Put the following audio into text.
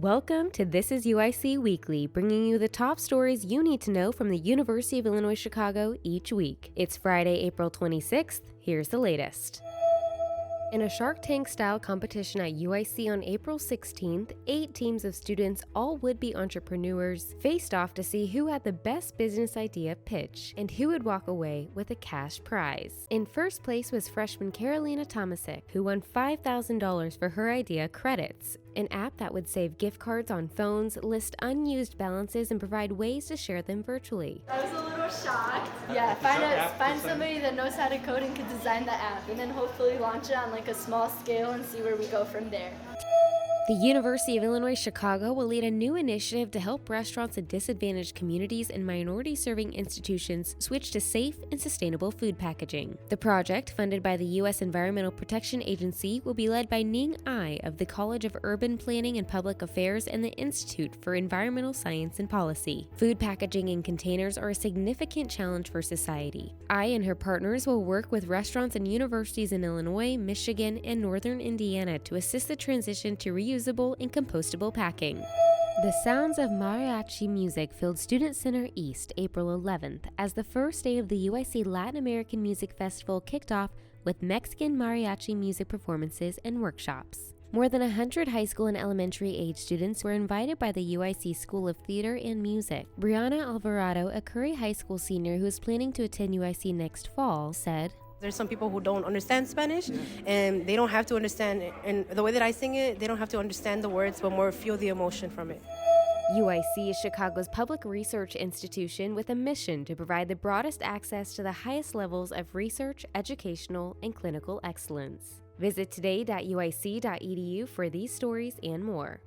Welcome to This is UIC Weekly, bringing you the top stories you need to know from the University of Illinois Chicago each week. It's Friday, April 26th. Here's the latest. In a Shark Tank-style competition at UIC on April 16th, 8 teams of students, all would-be entrepreneurs, faced off to see who had the best business idea pitch and who would walk away with a cash prize. In first place was freshman Carolina Tomasic, who won $5,000 for her idea Credits, an app that would save gift cards on phones, list unused balances, and provide ways to share them virtually. I was a little shocked. Yeah, find somebody that knows how to code and could design the app, and then hopefully launch it on like a small scale and see where we go from there. The University of Illinois Chicago will lead a new initiative to help restaurants in disadvantaged communities and minority-serving institutions switch to safe and sustainable food packaging. The project, funded by the U.S. Environmental Protection Agency, will be led by Ning Ai of the College of Urban Planning and Public Affairs and the Institute for Environmental Science and Policy. Food packaging in containers are a significant challenge for society. Ai and her partners will work with restaurants and universities in Illinois, Michigan, and northern Indiana to assist the transition to reusable and compostable packing. The sounds of mariachi music filled Student Center East April 11th as the first day of the UIC Latin American Music Festival kicked off with Mexican mariachi music performances and workshops. More than 100 high school and elementary age students were invited by the UIC School of Theater and Music. Brianna Alvarado, a Curry High School senior who is planning to attend UIC next fall, said, "There's some people who don't understand Spanish, and they don't have to understand it. And the way that I sing it, they don't have to understand the words, but more feel the emotion from it." UIC is Chicago's public research institution with a mission to provide the broadest access to the highest levels of research, educational, and clinical excellence. Visit today.uic.edu for these stories and more.